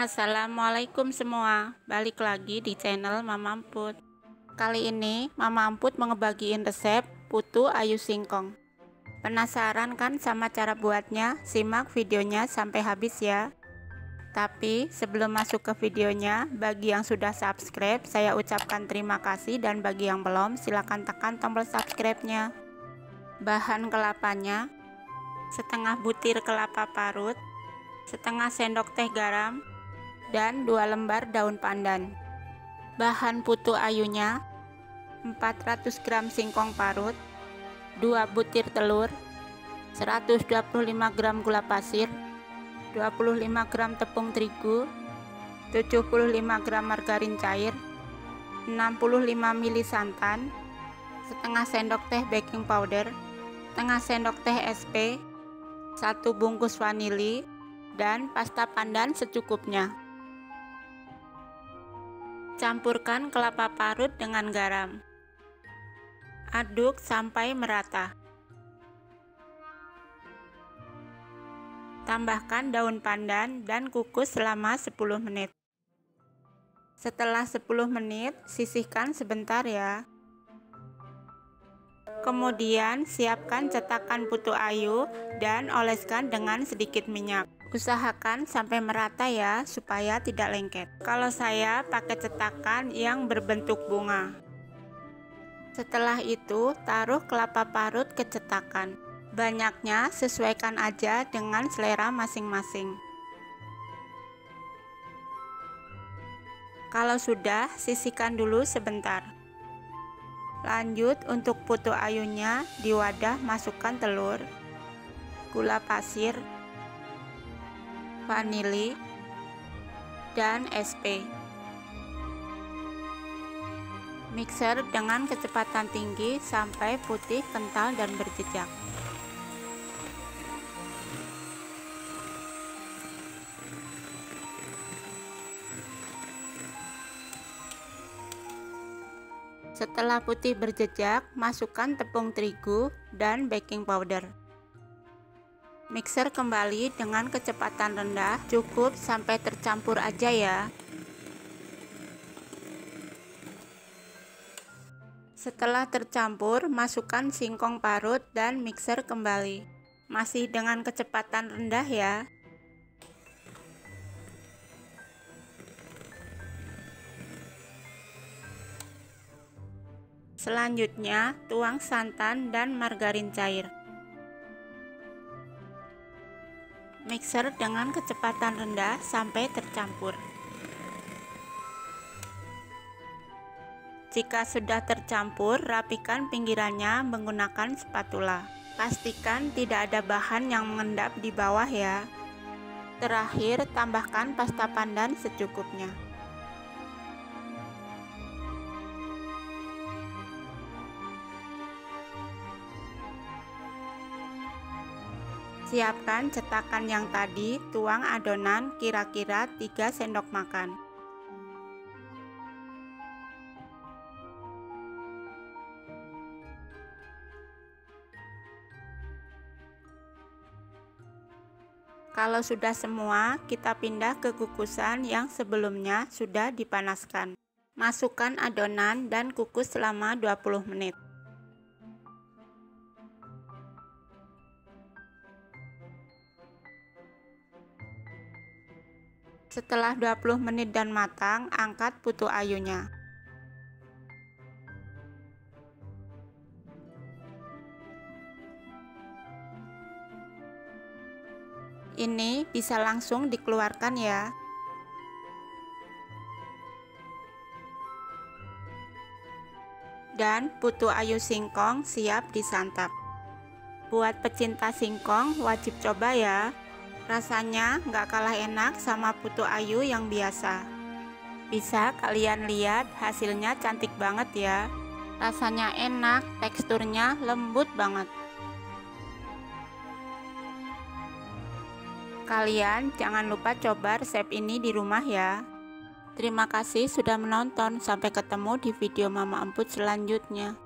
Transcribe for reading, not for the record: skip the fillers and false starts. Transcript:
Assalamualaikum semua, balik lagi di channel Mama Emput. Kali ini Mama Emput mau ngebagiin resep putu ayu singkong. Penasaran kan sama cara buatnya? Simak videonya sampai habis ya. Tapi sebelum masuk ke videonya, bagi yang sudah subscribe saya ucapkan terima kasih, dan bagi yang belum silahkan tekan tombol subscribe-nya. Bahan kelapanya: setengah butir kelapa parut, setengah sendok teh garam, dan 2 lembar daun pandan. Bahan putu ayunya: 400 gram singkong parut, 2 butir telur, 125 gram gula pasir, 25 gram tepung terigu, 75 gram margarin cair, 65 ml santan, setengah sendok teh baking powder, setengah sendok teh SP, 1 bungkus vanili, dan pasta pandan secukupnya. Campurkan kelapa parut dengan garam. Aduk sampai merata. Tambahkan daun pandan dan kukus selama 10 menit. Setelah 10 menit, sisihkan sebentar ya. Kemudian siapkan cetakan putu ayu dan oleskan dengan sedikit minyak. Usahakan sampai merata ya, supaya tidak lengket. Kalau saya pakai cetakan yang berbentuk bunga. Setelah itu, taruh kelapa parut ke cetakan. Banyaknya sesuaikan aja dengan selera masing-masing. Kalau sudah, sisihkan dulu sebentar. Lanjut, untuk putu ayunya, di wadah masukkan telur, gula pasir, vanili, dan SP. Mixer dengan kecepatan tinggi sampai putih, kental, dan berjejak. Setelah putih berjejak, masukkan tepung terigu dan baking powder. Mixer kembali dengan kecepatan rendah, cukup sampai tercampur aja ya. Setelah tercampur, masukkan singkong parut dan mixer kembali. Masih dengan kecepatan rendah ya. Selanjutnya, tuang santan dan margarin cair. Mixer dengan kecepatan rendah sampai tercampur. Jika sudah tercampur, rapikan pinggirannya menggunakan spatula. Pastikan tidak ada bahan yang mengendap di bawah ya. Terakhir, tambahkan pasta pandan secukupnya. Siapkan cetakan yang tadi, tuang adonan kira-kira 3 sendok makan. Kalau sudah semua, kita pindah ke kukusan yang sebelumnya sudah dipanaskan. Masukkan adonan dan kukus selama 20 menit. Setelah 20 menit dan matang, angkat putu ayunya. Ini bisa langsung dikeluarkan ya. Dan putu ayu singkong siap disantap. Buat pecinta singkong wajib coba ya. Rasanya nggak kalah enak sama putu ayu yang biasa. Bisa kalian lihat, hasilnya cantik banget ya. Rasanya enak, teksturnya lembut banget. Kalian jangan lupa coba resep ini di rumah ya. Terima kasih sudah menonton, sampai ketemu di video Mama Emput selanjutnya.